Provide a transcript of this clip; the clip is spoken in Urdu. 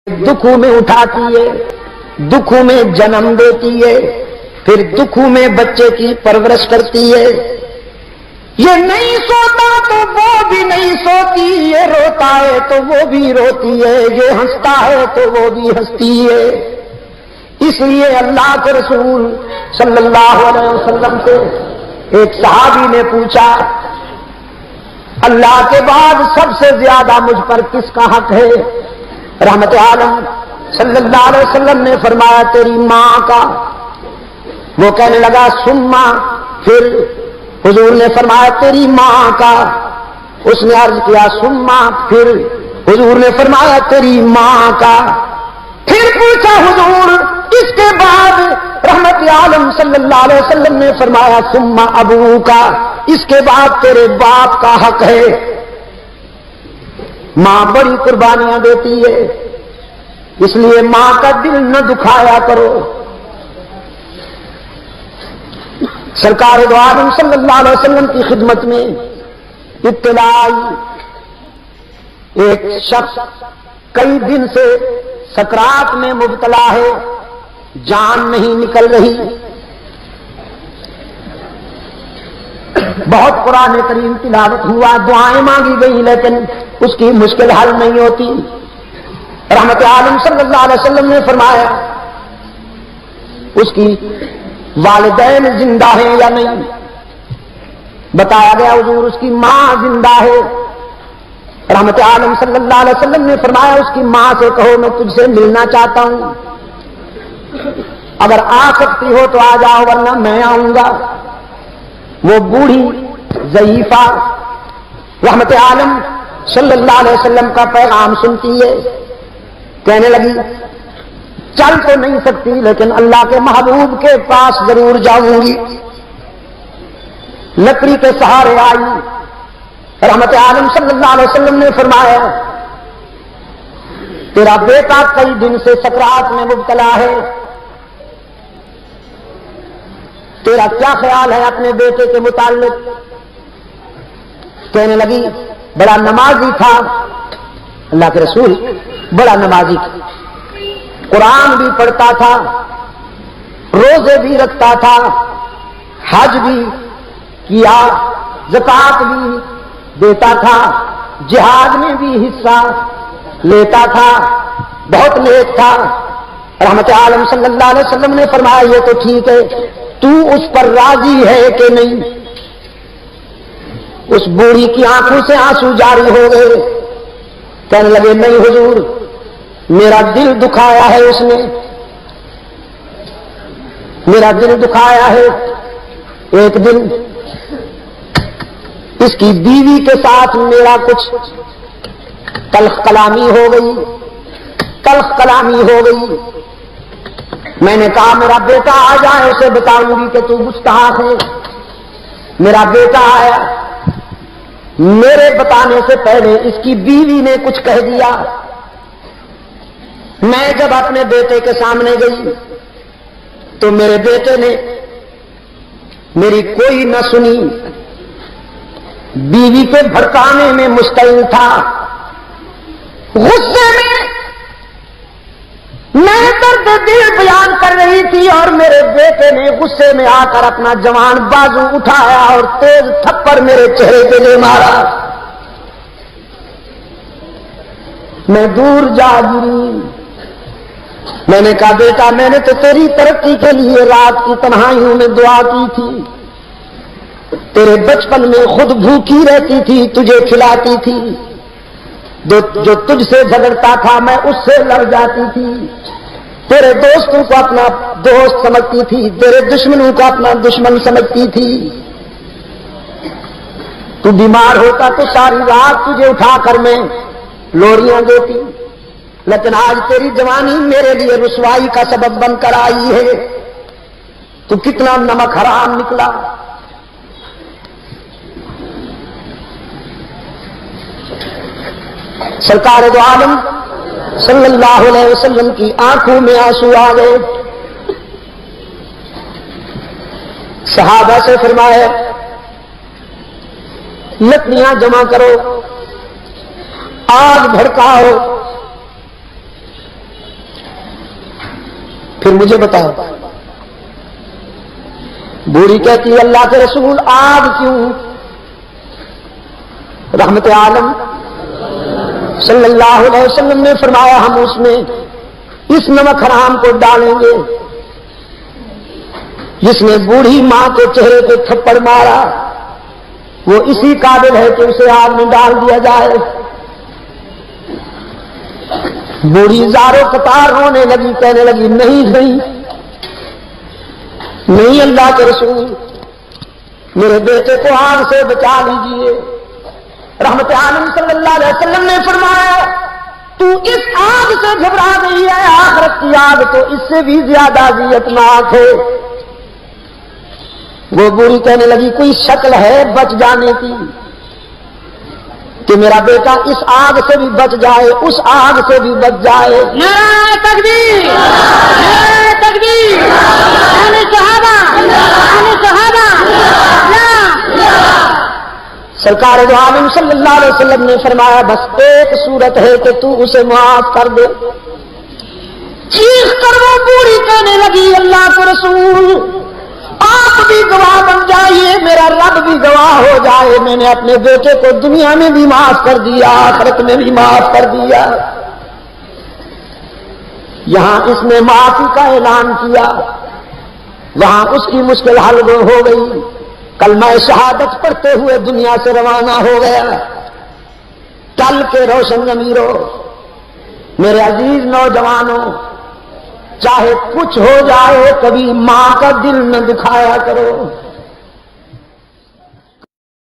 دکھوں میں اٹھاتی ہے، دکھوں میں جنم دیتی ہے، پھر دکھوں میں بچے کی پرورش کرتی ہے۔ یہ نہیں سوتا تو وہ بھی نہیں سوتی، یہ روتا ہے تو وہ بھی روتی ہے، یہ ہنستا ہے تو وہ بھی ہنستی ہے۔ اس لیے اللہ کے رسول صلی اللہ علیہ وسلم سے ایک صحابی نے پوچھا، اللہ کے بعد سب سے زیادہ مجھ پر کس کا حق ہے؟ رحمت عالم صلی اللہ علیہ وسلم نے فرمایا تیری ماں کا۔ وہ کہنے لگا سما، پھر حضور نے فرمایا تیری ماں کا۔ اس نے عرض کیا سما، پھر حضور نے فرمایا تیری ماں کا۔ پھر پوچھا حضور اس کے بعد؟ رحمت عالم صلی اللہ علیہ وسلم نے فرمایا سما ابو کا، اس کے بعد تیرے باپ کا حق ہے۔ ماں بڑی قربانیاں دیتی ہے، اس لیے ماں کا دل نہ دکھایا کرو۔ سرکار دو عالم صلی اللہ علیہ وسلم کی خدمت میں اطلاع آئی، ایک شخص کئی دن سے سکرات میں مبتلا ہے، جان نہیں نکل رہی، بہت قرآن کریم تلاوت ہوا، دعائیں مانگی گئی، لیکن اس کی مشکل حل نہیں ہوتی۔ رحمت عالم صلی اللہ علیہ وسلم نے فرمایا اس کی والدین زندہ ہیں یا نہیں؟ بتایا گیا حضور اس کی ماں زندہ ہے۔ رحمت عالم صلی اللہ علیہ وسلم نے فرمایا اس کی ماں سے کہو میں تجھ سے ملنا چاہتا ہوں، اگر آ سکتی ہو تو آ جاؤ ورنہ میں آؤں گا۔ وہ بوڑھی ضعیفہ رحمت عالم صلی اللہ علیہ وسلم کا پیغام سنتی ہے، کہنے لگی چل تو نہیں سکتی لیکن اللہ کے محبوب کے پاس ضرور جاؤں گی۔ لکڑی کے سہارے آئی، رحمت عالم صلی اللہ علیہ وسلم نے فرمایا تیرا بیٹا کئی دن سے سکرات میں مبتلا ہے، تیرا کیا خیال ہے اپنے بیٹے کے متعلق؟ کہنے لگی بڑا نمازی تھا، اللہ کے رسول بڑا نمازی تھا، قرآن بھی پڑھتا تھا، روزے بھی رکھتا تھا، حج بھی کیا، زکات بھی دیتا تھا، جہاد میں بھی حصہ لیتا تھا، بہت نیک تھا۔ رحمت عالم صلی اللہ علیہ وسلم نے فرمایا یہ تو ٹھیک ہے، تو اس پر راضی ہے کہ نہیں؟ اس بوڑھی کی آنکھوں سے آنسو جاری ہو گئے، کہنے لگے نہیں حضور میرا دل دکھایا ہے، اس نے میرا دل دکھایا ہے۔ ایک دن اس کی بیوی کے ساتھ میرا کچھ تلخ کلامی ہو گئی، تلخ کلامی ہو گئی۔ میں نے کہا میرا بیٹا آ جائے اسے بتاؤں گی کہ تو گستاخ ہے۔ میرا بیٹا آیا، میرے بتانے سے پہلے اس کی بیوی نے کچھ کہہ دیا۔ میں جب اپنے بیٹے کے سامنے گئی تو میرے بیٹے نے میری کوئی نہ سنی، بیوی کے بھڑکانے میں مشتعل تھا، غصے میں درد دل بیان کر رہی تھی، اور میرے بیٹے نے غصے میں آ کر اپنا جوان بازو اٹھایا اور تیز تھپڑ میرے چہرے پہ دے مارا۔ میں دور جا گری، میں نے کہا بیٹا میں نے تو تیری ترقی کے لیے رات کی تنہائیوں میں دعا کی تھی، تیرے بچپن میں خود بھوکی رہتی تھی، تجھے کھلاتی تھی، جو تجھ سے جھگڑتا تھا میں اس سے لڑ جاتی تھی، تیرے دوستوں کو اپنا دوست سمجھتی تھی، تیرے دشمنوں کو اپنا دشمن سمجھتی تھی، تو بیمار ہوتا تو ساری رات تجھے اٹھا کر میں لوریاں دیتی، لیکن آج تیری جوانی میرے لیے رسوائی کا سبب بن کر آئی ہے، تو کتنا نمک حرام نکلا۔ سرکار دو عالم صلی اللہ علیہ وسلم کی آنکھوں میں آنسو آ گئے۔ صحابہ سے فرمایا لکڑیاں جمع کرو، آگ بھڑکاؤ، پھر مجھے بتاؤ. بوڑھی کہتی ہے اللہ کے رسول آگ کیوں؟ رحمت عالم صلی اللہ علیہ وسلم نے فرمایا ہم اس میں اس نمک حرام کو ڈالیں گے جس نے بوڑھی ماں کے چہرے پہ تھپڑ مارا وہ اسی قابل ہے کہ اسے آگ میں ڈال دیا جائے. بوڑھی زاروں قطار رونے لگی، کہنے لگی نہیں نہیں نہیں اللہ کے رسول میرے بیٹے کو آگ سے بچا لیجیے. رحمت عالم صلی اللہ علیہ وسلم نے فرمایا تو اس آگ سے گھبرا گئی ہے، آخرت کی آگ تو اس سے بھی زیادہ اذیتناک ہے. وہ بوڑھی کہنے لگی کوئی شکل ہے بچ جانے کی کہ میرا بیٹا اس آگ سے بھی بچ جائے، اس آگ سے بھی بچ جائے. نعرہ تکبیر، نعرہ تکبیر، اہل صحابہ، اہل صحابہ. سرکار دو عالم صلی اللہ علیہ وسلم نے فرمایا بس ایک صورت ہے کہ تو اسے معاف کر دے. چیخ کر وہ بوڑھی کہنے لگی اللہ کے رسول آپ بھی گواہ بن جائیے، میرا رب بھی گواہ ہو جائے، میں نے اپنے بیٹے کو دنیا میں بھی معاف کر دیا، آخرت میں بھی معاف کر دیا. یہاں اس نے معافی کا اعلان کیا، وہاں اس کی مشکل حل ہو گئی. کلمہ شہادت پڑھتے ہوئے دنیا سے روانہ ہو گیا. کل کے روشن ضمیروں، میرے عزیز نوجوانوں، چاہے کچھ ہو جائے کبھی ماں کا دل نہ دکھایا کرو.